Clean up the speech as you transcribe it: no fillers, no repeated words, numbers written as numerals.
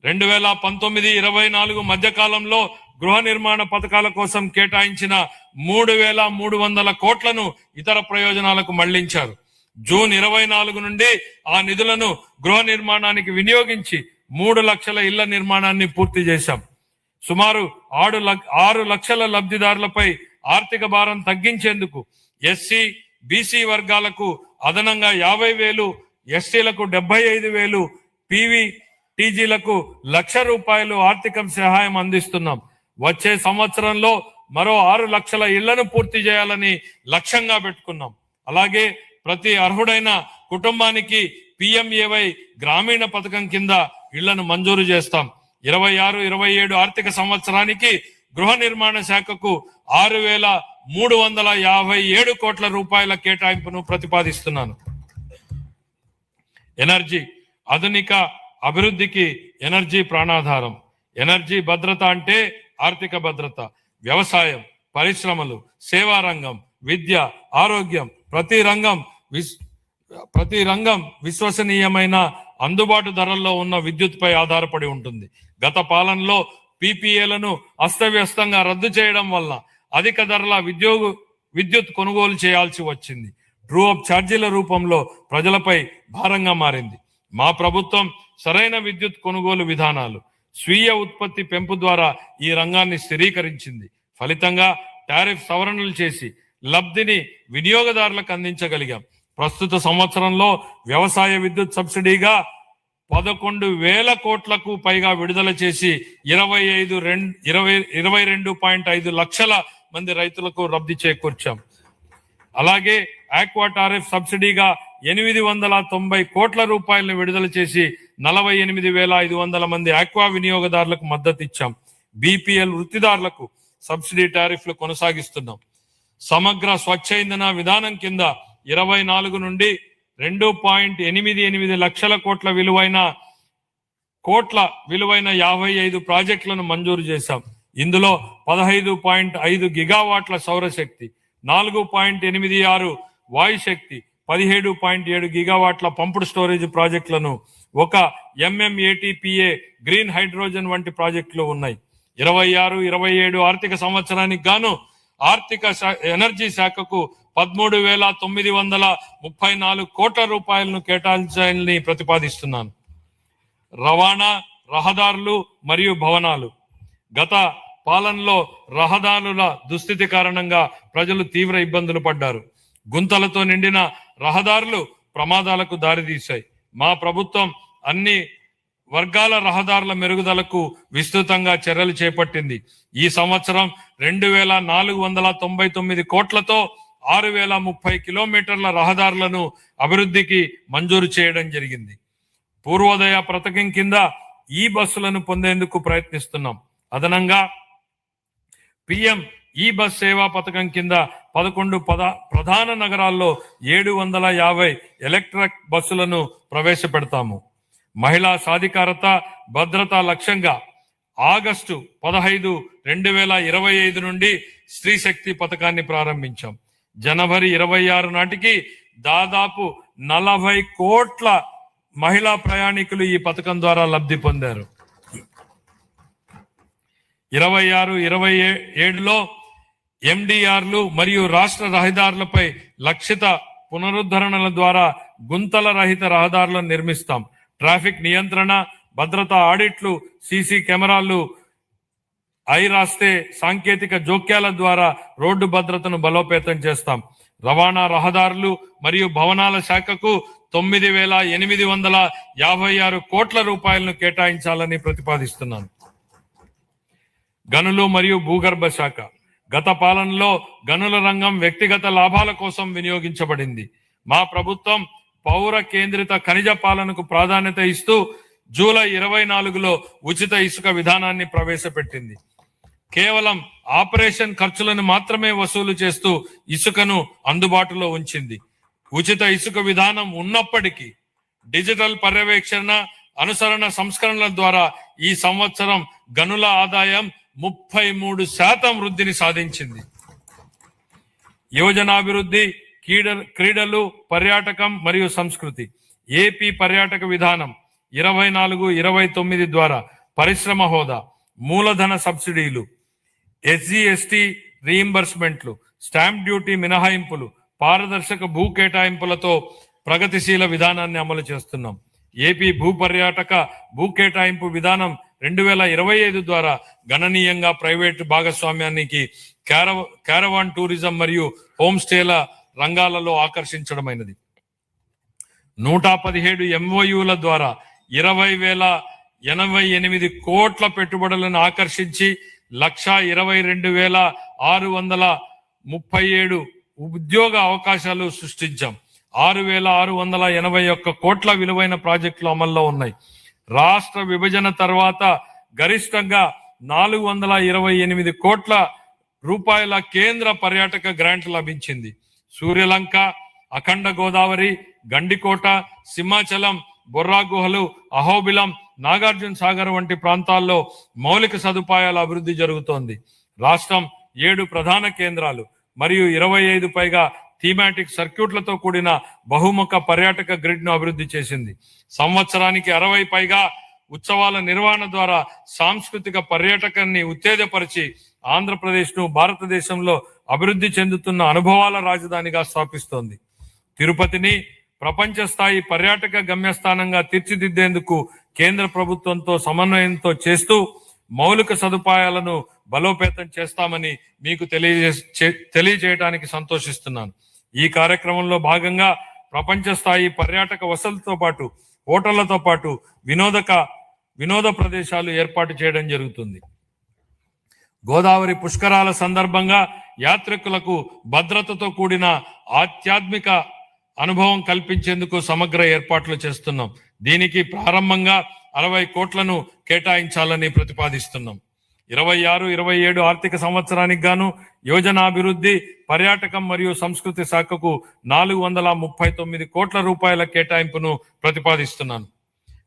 2019-24 మధ్యకాలంలో గృహ నిర్మాణ పథకాల కోసం కేటాయించిన 3,300 కోట్లను ఇతర ప్రయోజనాలకు మళ్లించారు. జూన్ 24 నుండి ఆ నిధులను గృహ నిర్మాణానికి వినియోగించి 3 లక్షల ఇళ్ల నిర్మాణాన్ని పూర్తి చేశాం. సుమారు 6 లక్షల లబ్ధిదారులపై ఆర్థిక భారం తగ్గించేందుకు ఎస్సీ, బీసీ వర్గాలకు అదనంగా 50,000, ఎస్టీలకు 75,000, పీవీటీజీలకు ₹1,00,000 ఆర్థిక సహాయం అందిస్తున్నాం. వచ్చే సంవత్సరంలో మరో 6 లక్షల ఇళ్లను పూర్తి చేయాలని లక్ష్యంగా పెట్టుకున్నాం. అలాగే ప్రతి అర్హుడైన కుటుంబానికి PMAY గ్రామీణ పథకం కింద ఇళ్లను మంజూరు చేస్తాం. 26-27 ఆర్థిక సంవత్సరానికి గృహ నిర్మాణ శాఖకు 6,357 కోట్ల రూపాయల కేటాయింపును ప్రతిపాదిస్తున్నాను. ఎనర్జీ ఆధునిక అభివృద్ధికి ఎనర్జీ ప్రాణాధారం. ఎనర్జీ భద్రత అంటే ఆర్థిక భద్రత, వ్యవసాయం, పరిశ్రమలు, సేవా రంగం, విద్య, ఆరోగ్యం, ప్రతి రంగం విశ్వసనీయమైన అందుబాటు ధరల్లో ఉన్న విద్యుత్పై ఆధారపడి ఉంటుంది. గత పాలనలో PPAలను అస్తవ్యస్తంగా రద్దు చేయడం వల్ల అధిక ధరల విద్యుత్ కొనుగోలు చేయాల్సి వచ్చింది. ట్రూ అప్ ఛార్జీల రూపంలో ప్రజలపై భారంగా మారింది. మా ప్రభుత్వం సరైన విద్యుత్ కొనుగోలు విధానాలు, స్వీయ ఉత్పత్తి పెంపు ద్వారా ఈ రంగాన్ని స్థిరీకరించింది. ఫలితంగా టారిఫ్ సవరణలు చేసి లబ్ధిని వినియోగదారులకు అందించగలిగాం. ప్రస్తుత సంవత్సరంలో వ్యవసాయ విద్యుత్ సబ్సిడీగా 11,000 కోట్లకు పైగా విడుదల చేసి 22.5 లక్షల మంది రైతులకు లబ్ధి చేకూర్చాం. అలాగే ఆక్వా టారిఫ్ సబ్సిడీగా 890 కోట్ల రూపాయలను విడుదల చేసి 48,500 మంది ఆక్వా వినియోగదారులకు మద్దతు ఇచ్చాం. BPL వృత్తిదారులకు సబ్సిడీ టారిఫ్లు కొనసాగిస్తున్నాం. సమగ్ర స్వచ్ఛ ఇంధన విధానం కింద 24 నుండి 2.88 లక్షల కోట్ల విలువైన 55 ప్రాజెక్టులను మంజూరు చేశాం. ఇందులో 15.5 గిగావాట్ల సౌరశక్తి, 4.86 వాయుశక్తి, 17.7 గిగావాట్ల పంపుడు స్టోరేజ్ ప్రాజెక్టులను, 1 MMATPA గ్రీన్ హైడ్రోజన్ వంటి ప్రాజెక్టులు ఉన్నాయి. 26-27 ఆర్థిక సంవత్సరానికి గాను ఆర్థిక ఎనర్జీ శాఖకు 13,934 కోట్ల రూపాయలను కేటాయించాలని ప్రతిపాదిస్తున్నాను. రవాణా, రహదారులు మరియు భవనాలు. గత పాలనలో రహదారుల దుస్థితి కారణంగా ప్రజలు తీవ్ర ఇబ్బందులు పడ్డారు. గుంతలతో నిండిన రహదారులు ప్రమాదాలకు దారితీశాయి. మా ప్రభుత్వం అన్ని వర్గాల రహదారుల మెరుగుదలకు విస్తృతంగా చర్యలు చేపట్టింది. ఈ సంవత్సరం 2,499 కోట్లతో 6,030 కిలోమీటర్ల రహదారులను అభివృద్ధికి మంజూరు చేయడం జరిగింది. పూర్వోదయ పథకం కింద ఈ బస్సులను పొందేందుకు ప్రయత్నిస్తున్నాం. అదనంగా PM ఈ బస్ సేవా పథకం కింద 11 ప్రధాన నగరాల్లో 750 ఎలక్ట్రిక్ బస్సులను ప్రవేశపెడతాము. మహిళా సాధికారత, భద్రత లక్ష్యంగా ఆగస్టు 15, 2025 నుండి స్త్రీ శక్తి పథకాన్ని ప్రారంభించాం. జనవరి 26 నాటికి దాదాపు 40 కోట్ల మహిళా ప్రయాణికులు ఈ పథకం ద్వారా లబ్ధి పొందారు. 26-27లో MDRలు మరియు రాష్ట్ర రహదారులపై లక్షిత పునరుద్ధరణల ద్వారా గుంతల రహిత రహదారులను నిర్మిస్తాం. ట్రాఫిక్ నియంత్రణ, భద్రతా ఆడిట్లు, CC కెమెరాలు, రాస్తే సాంకేతిక జోక్యాల ద్వారా రోడ్డు భద్రతను బలోపేతం చేస్తాం. రవాణా, రహదారులు మరియు భవనాల శాఖకు 9,856 కోట్ల రూపాయలను కేటాయించాలని ప్రతిపాదిస్తున్నాను. గనులు మరియు భూగర్భ శాఖ. గత పాలనలో గనుల రంగం వ్యక్తిగత లాభాల కోసం వినియోగించబడింది. మా ప్రభుత్వం పౌర కేంద్రిత ఖనిజ పాలనకు ప్రాధాన్యత ఇస్తూ జూలై 24లో ఉచిత ఇసుక విధానాన్ని ప్రవేశపెట్టింది. కేవలం ఆపరేషన్ ఖర్చులను మాత్రమే వసూలు చేస్తూ ఇసుకను అందుబాటులో ఉంచింది. ఉచిత ఇసుక విధానం ఉన్నప్పటికీ డిజిటల్ పర్యవేక్షణ, అనుసరణ సంస్కరణల ద్వారా ఈ సంవత్సరం గనుల ఆదాయం 33% వృద్ధిని సాధించింది. యువజనాభివృద్ధి, క్రీడలు, పర్యాటకం మరియు సంస్కృతి. ఏపీ పర్యాటక విధానం 24-29 ద్వారా పరిశ్రమ హోదా, మూలధన సబ్సిడీలు, SGST రీయింబర్స్మెంట్లు, స్టాంప్ డ్యూటీ మినహాయింపులు, పారదర్శక భూ కేటాయింపులతో ప్రగతిశీల విధానాన్ని అమలు చేస్తున్నాం. ఏపీ భూ పర్యాటక భూ కేటాయింపు విధానం 2025 ద్వారా గణనీయంగా ప్రైవేటు భాగస్వామ్యానికి క్యారవాన్ టూరిజం మరియు హోమ్ స్టేల రంగాలలో ఆకర్షించడమైనది. 117 MOUల ద్వారా 20,088 కోట్ల పెట్టుబడులను ఆకర్షించి 122,637 ఉద్యోగ అవకాశాలు సృష్టించాం. 6,681 కోట్ల విలువైన ప్రాజెక్టులు అమల్లో ఉన్నాయి. రాష్ట్ర విభజన తర్వాత గరిష్టంగా 428 కోట్ల రూపాయల కేంద్ర పర్యాటక గ్రాంట్ లభించింది. సూర్యలంక, అఖండ గోదావరి, గండికోట, సింహాచలం, బొర్రా గుహలు, అహోబిలం, నాగార్జున సాగర్ వంటి ప్రాంతాల్లో మౌలిక సదుపాయాల అభివృద్ధి జరుగుతోంది. రాష్ట్రం 7 ప్రధాన కేంద్రాలు మరియు 25 పైగా థీమాటిక్ సర్క్యూట్లతో కూడిన బహుముఖ పర్యాటక గ్రిడ్ ను అభివృద్ధి చేసింది. సంవత్సరానికి 60 పైగా ఉత్సవాల నిర్వహణ ద్వారా సాంస్కృతిక పర్యాటకాన్ని ఉత్తేజపరిచి ఆంధ్రప్రదేశ్ ను భారతదేశంలో అభివృద్ధి చెందుతున్న అనుభవాల రాజధానిగా స్థాపిస్తోంది. తిరుపతిని ప్రపంచ స్థాయి పర్యాటక గమ్యస్థానంగా తీర్చిదిద్దేందుకు కేంద్ర ప్రభుత్వంతో సమన్వయంతో చేస్తూ మౌలిక సదుపాయాలను బలోపేతం చేస్తామని మీకు తెలియజేయడానికి సంతోషిస్తున్నాను. ఈ కార్యక్రమంలో భాగంగా ప్రపంచ స్థాయి పర్యాటక వసతులతో పాటు హోటళ్లతో పాటు వినోద ప్రదేశాలు ఏర్పాటు చేయడం జరుగుతుంది. గోదావరి పుష్కరాల సందర్భంగా యాత్రికులకు భద్రతతో కూడిన ఆధ్యాత్మిక అనుభవం కల్పించేందుకు సమగ్ర ఏర్పాట్లు చేస్తున్నాం. దీనికి ప్రారంభంగా 60 కోట్లను కేటాయించాలని ప్రతిపాదిస్తున్నాం. 26-27 ఆర్థిక సంవత్సరానికి గాను యోజనాభివృద్ధి, పర్యాటకం మరియు సంస్కృతి శాఖకు 439 కోట్ల రూపాయల కేటాయింపును ప్రతిపాదిస్తున్నాను.